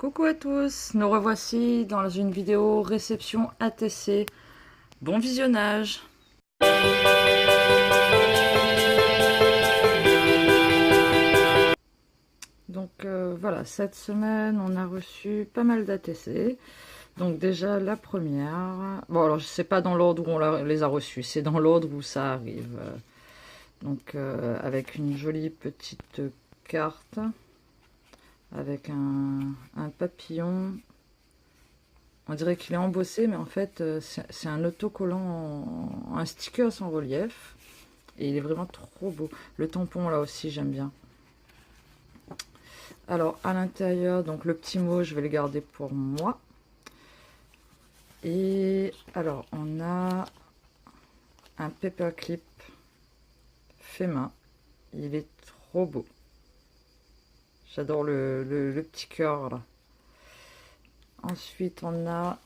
Coucou à tous, nous revoici dans une vidéo réception ATC. Bon visionnage. Donc voilà, cette semaine on a reçu pas mal d'ATC. Donc déjà la première, bon alors je sais pas dans l'ordre où on les a reçus, c'est dans l'ordre où ça arrive. Donc avec une jolie petite carte, avec un papillon. On dirait qu'il est embossé, mais en fait, c'est un autocollant, un sticker sans relief. Et il est vraiment trop beau. Le tampon, là aussi, j'aime bien. Alors, à l'intérieur, donc le petit mot, je vais le garder pour moi. Et alors, on a un paperclip fait main. Il est trop beau. J'adore le petit cœur, là. Ensuite, on a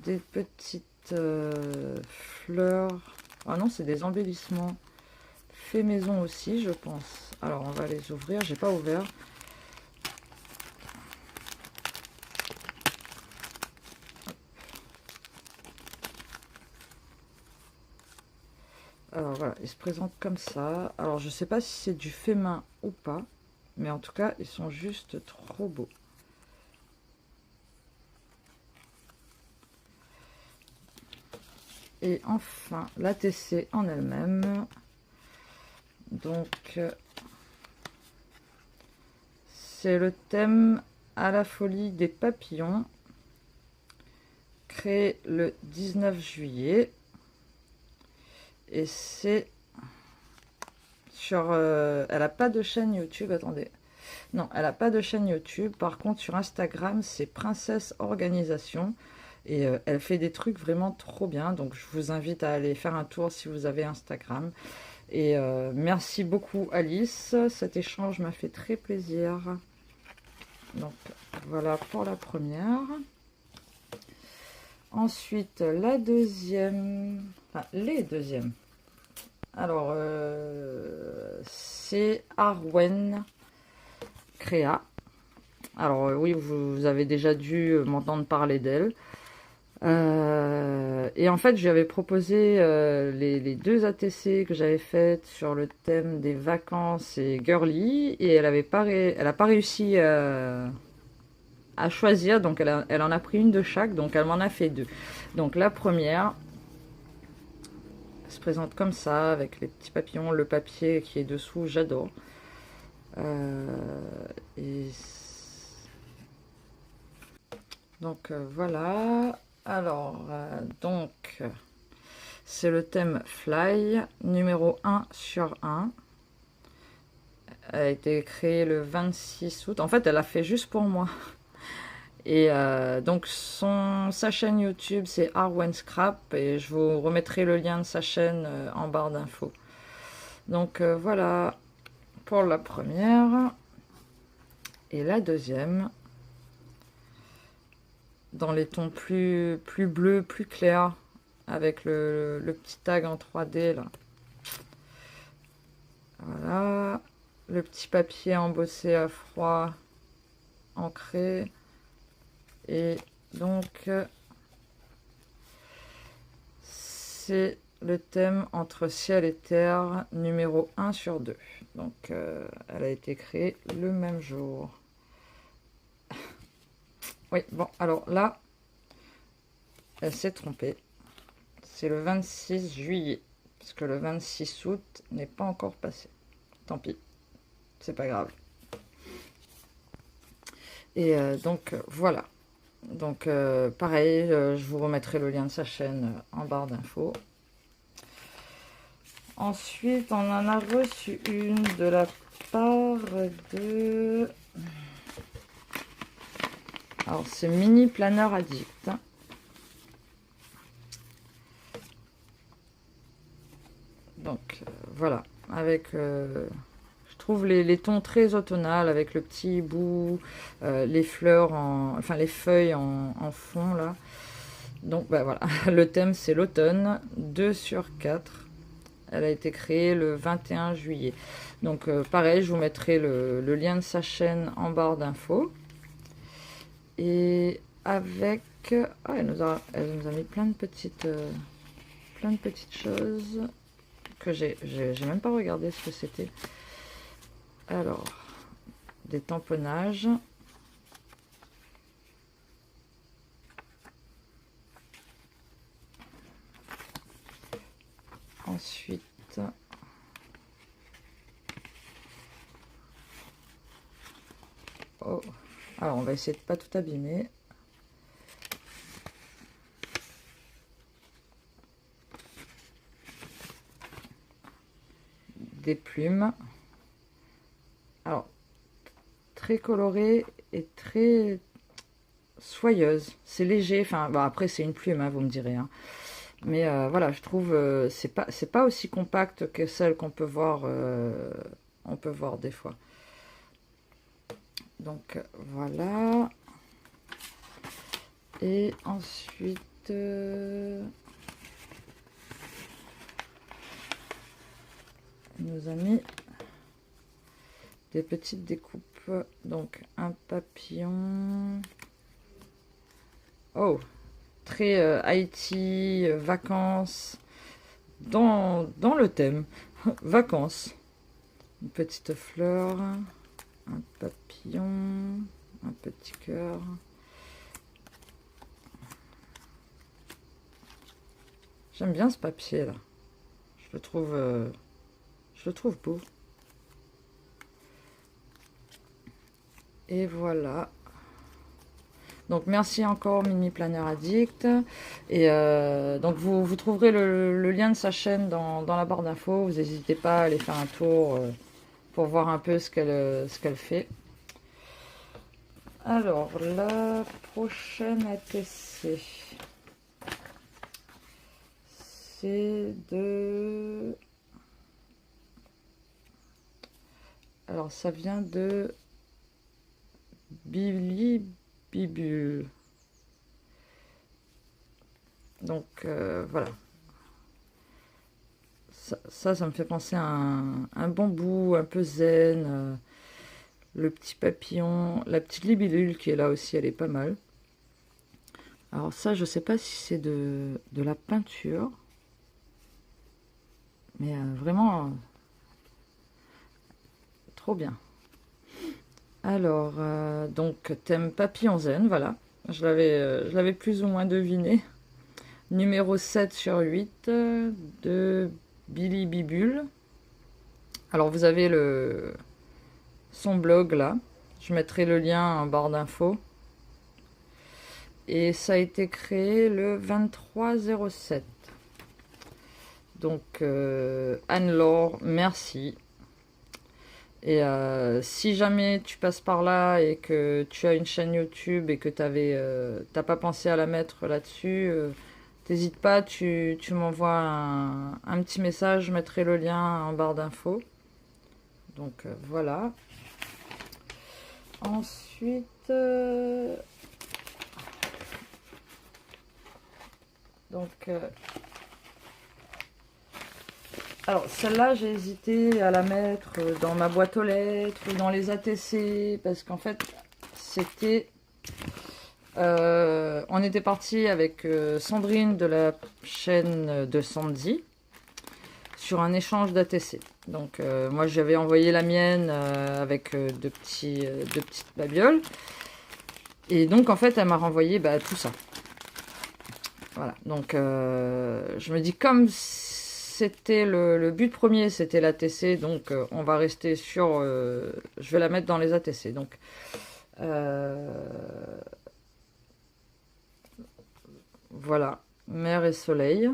des petites fleurs. Ah non, c'est des embellissements fait maison aussi, je pense. Alors, on va les ouvrir. J'ai pas ouvert. Alors voilà, ils se présentent comme ça. Alors, je sais pas si c'est du fait main ou pas, mais en tout cas, ils sont juste trop beaux. Et enfin, l'ATC en elle-même. Donc, c'est le thème à la folie des papillons, créé le 19 juillet. Et c'est sur... elle n'a pas de chaîne YouTube, attendez. Non, elle n'a pas de chaîne YouTube. Par contre, sur Instagram, c'est Princesse Organisation. Et elle fait des trucs vraiment trop bien. Donc, je vous invite à aller faire un tour si vous avez Instagram. Et merci beaucoup Alice. Cet échange m'a fait très plaisir. Donc, voilà pour la première. Ensuite, la deuxième... Enfin, les deuxièmes. Alors, c'est Arwen Créa. Alors, oui, vous avez déjà dû m'entendre parler d'elle. Et en fait, je lui avais proposé les deux ATC que j'avais faites sur le thème des vacances et girly. Et elle n'a pas réussi à choisir. Donc, elle en a pris une de chaque. Donc, elle m'en a fait deux. Donc, la première se présente comme ça, avec les petits papillons, le papier qui est dessous, j'adore. Et donc voilà. Alors donc c'est le thème Fly numéro 1 sur 1. Elle a été créée le 26 août. En fait, elle a fait juste pour moi. Et donc sa chaîne YouTube c'est Arwen Scrap et je vous remettrai le lien de sa chaîne en barre d'infos. Donc voilà pour la première. Et la deuxième, dans les tons plus bleus, plus clairs, avec le petit tag en 3D là. Voilà, le petit papier embossé à froid, ancré. Et donc, c'est le thème entre ciel et terre, numéro 1 sur 2. Donc, elle a été créée le même jour. Oui, bon, alors là, elle s'est trompée. C'est le 26 juillet, parce que le 26 août n'est pas encore passé. Tant pis, c'est pas grave. Et donc, voilà. Donc, pareil, je vous remettrai le lien de sa chaîne en barre d'infos. Ensuite, on en a reçu une de la part de... Alors, c'est Mini Planeur Addict. Donc, voilà. Avec, je trouve les tons très automnales, avec le petit bout, les fleurs, enfin les feuilles en fond, là. Donc, bah, voilà. Le thème, c'est l'automne. 2 sur 4. Elle a été créée le 21 juillet. Donc pareil, je vous mettrai le lien de sa chaîne en barre d'infos. Et avec... Ah, elle nous a mis plein de petites choses que j'ai même pas regardé ce que c'était. Alors, des tamponnages. Ensuite, oh, alors on va essayer de pas tout abîmer. Des plumes. Alors, très colorées et très soyeuses. C'est léger. Enfin, bon, après c'est une plume, hein, vous me direz. Hein. Mais voilà, je trouve c'est pas aussi compact que celle qu'on peut voir. On peut voir des fois. Donc voilà. Et ensuite. Il nous a mis des petites découpes. Donc un papillon. Oh, très Haïti, vacances, dans le thème, vacances. Une petite fleur, un papillon, un petit cœur. J'aime bien ce papier là, je le trouve beau. Et voilà. Donc merci encore Mini Planner Addict. Et donc vous trouverez le lien de sa chaîne dans la barre d'infos. Vous n'hésitez pas à aller faire un tour pour voir un peu ce qu'elle fait. Alors la prochaine ATC, c'est de... Alors ça vient de Billy Bibule. Donc voilà. Ça me fait penser à un bambou un peu zen. Le petit papillon, la petite libellule qui est là aussi, elle est pas mal. Alors ça, je sais pas si c'est de la peinture. Mais vraiment, trop bien. Alors, donc, thème papillon zen, voilà. Je l'avais plus ou moins deviné. Numéro 7 sur 8 de Billy Bibule. Alors, vous avez son blog là. Je mettrai le lien en barre d'infos. Et ça a été créé le 23/07. Donc, Anne-Laure, merci. Et si jamais tu passes par là et que tu as une chaîne YouTube et que t'as pas pensé à la mettre là-dessus, t'hésites pas, tu m'envoies un petit message, je mettrai le lien en barre d'infos. Donc voilà. Ensuite, alors celle-là, j'ai hésité à la mettre dans ma boîte aux lettres ou dans les ATC parce qu'en fait, c'était... on était parti avec Sandrine de la chaîne de Sandy sur un échange d'ATC. Donc moi, j'avais envoyé la mienne avec deux petites babioles. Et donc, en fait, elle m'a renvoyé tout ça. Voilà, donc je me dis comme c'était le but premier, c'était l'ATC, donc on va rester sur... je vais la mettre dans les ATC, donc... voilà, mer et soleil.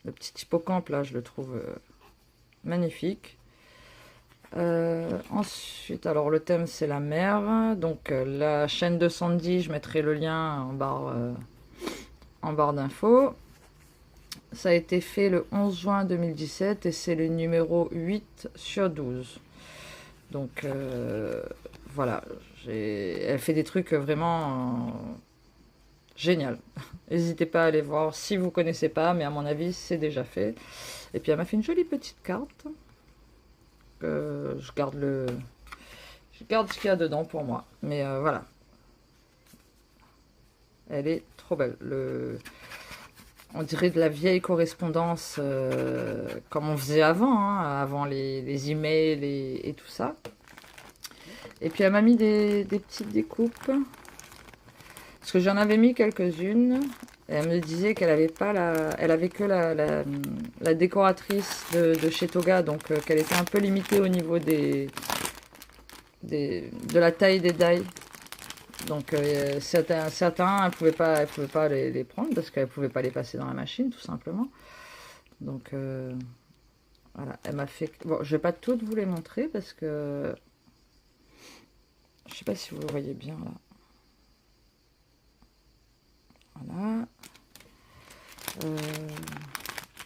Le petit hippocampe, là, je le trouve magnifique. Ensuite, alors le thème, c'est la mer. Donc, la chaîne de Sandy, je mettrai le lien en barre d'infos. Ça a été fait le 11 juin 2017 et c'est le numéro 8 sur 12. Donc, voilà. Elle fait des trucs vraiment génial. N'hésitez pas à aller voir si vous connaissez pas, mais à mon avis, c'est déjà fait. Et puis elle m'a fait une jolie petite carte. Je garde ce qu'il y a dedans pour moi. Mais voilà. Elle est trop belle. On dirait de la vieille correspondance comme on faisait avant, hein, avant les emails et tout ça. Et puis elle m'a mis des petites découpes. Parce que j'en avais mis quelques-unes. Elle me disait qu'elle avait pas elle avait que la décoratrice de chez Toga, donc qu'elle était un peu limitée au niveau de la taille des die. Donc certains elle pouvait pas les prendre parce qu'elle pouvait pas les passer dans la machine, tout simplement. Donc voilà, elle m'a fait. Bon, je vais pas toutes vous les montrer parce que je sais pas si vous le voyez bien là. Voilà.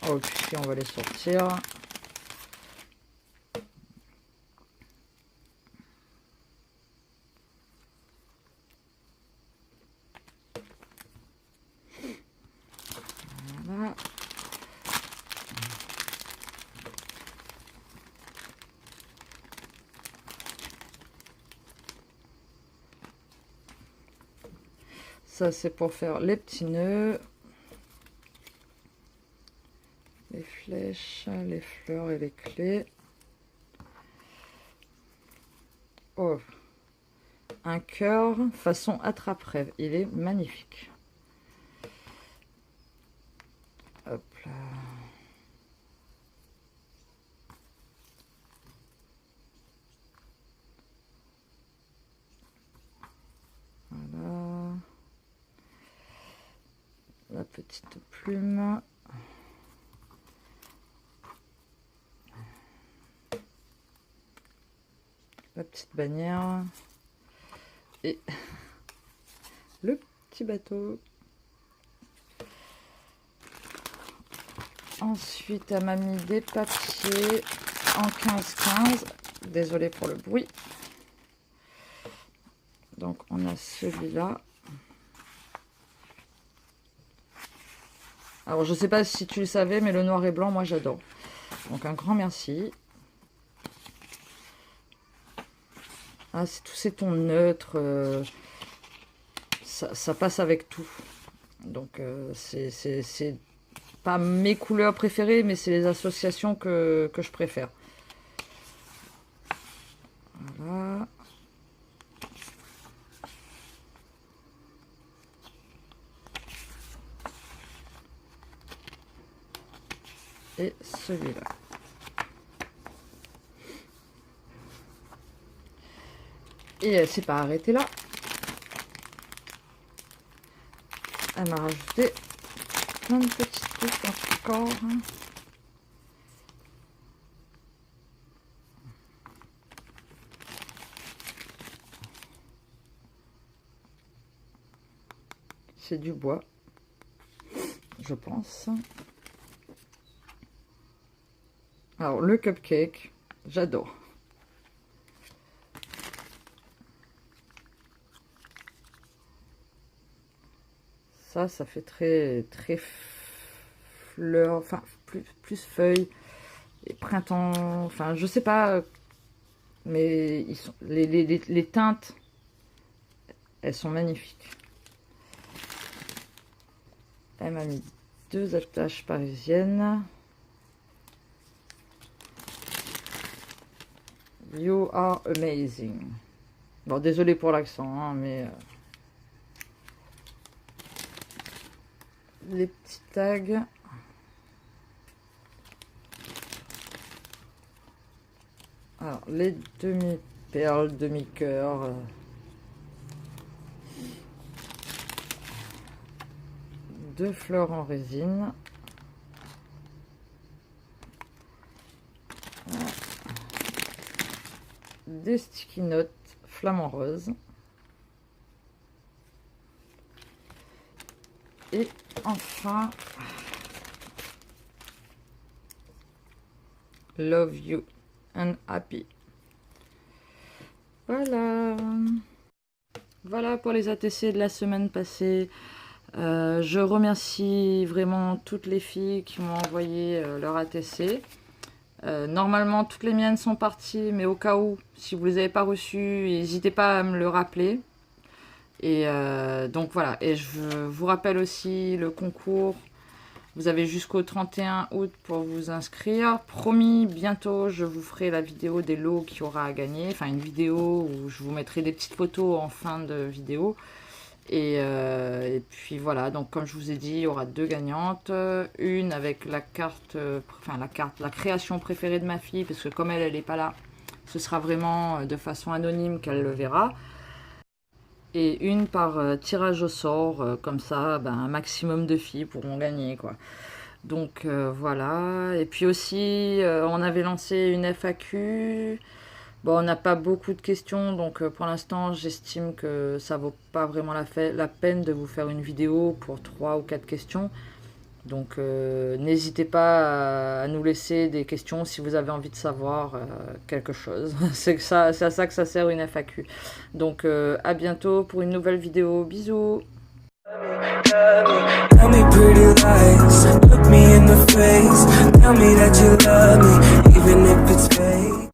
Oh, puis on va les sortir. Voilà. Ça, c'est pour faire les petits nœuds, les flèches, les fleurs et les clés. Oh, un cœur façon attrape-rêve. Il est magnifique. Hop là. Voilà. La petite plume. La petite bannière. Et le petit bateau. Ensuite, elle m'a mis des papiers en 15-15. Désolée pour le bruit. Donc, on a celui-là. Alors, je ne sais pas si tu le savais, mais le noir et blanc, moi, j'adore. Donc, un grand merci. Ah, c'est ton neutre. Ça passe avec tout. Donc, c'est pas mes couleurs préférées, mais c'est les associations que je préfère. Voilà. Et celui-là. Et elle s'est pas arrêtée là. Elle m'a rajouté plein de petits trucs encore. C'est du bois, je pense. Alors, le cupcake, j'adore. Ça fait très fleur, enfin plus feuilles et printemps, enfin je sais pas, mais ils sont les teintes, elles sont magnifiques. Elle m'a mis 2 attaches parisiennes. You are amazing. Bon, désolé pour l'accent, hein, mais les petits tags. Alors, les demi-perles, demi-cœurs. Deux fleurs en résine. Voilà. Des sticky notes flamant rose. Et enfin, love you and happy. Voilà. Voilà pour les ATC de la semaine passée. Je remercie vraiment toutes les filles qui m'ont envoyé leur ATC. Normalement, toutes les miennes sont parties, mais au cas où, si vous ne les avez pas reçues, n'hésitez pas à me le rappeler. Et donc voilà, et je vous rappelle aussi le concours. Vous avez jusqu'au 31 août pour vous inscrire. Promis, bientôt, je vous ferai la vidéo des lots qu'il y aura à gagner. Enfin, une vidéo où je vous mettrai des petites photos en fin de vidéo. Et puis voilà, donc comme je vous ai dit, il y aura 2 gagnantes. Une avec la carte, la création préférée de ma fille, parce que comme elle n'est pas là, ce sera vraiment de façon anonyme qu'elle le verra. Et une par tirage au sort, comme ça, un maximum de filles pourront gagner, quoi. Donc voilà, et puis aussi, on avait lancé une FAQ. Bon, on n'a pas beaucoup de questions, donc pour l'instant, j'estime que ça vaut pas vraiment la peine de vous faire une vidéo pour 3 ou 4 questions. Donc n'hésitez pas à nous laisser des questions si vous avez envie de savoir quelque chose. C'est à ça que ça sert une FAQ. Donc à bientôt pour une nouvelle vidéo. Bisous. Tell me pretty lies, look me in the face, tell me that you love me, even if it's fake.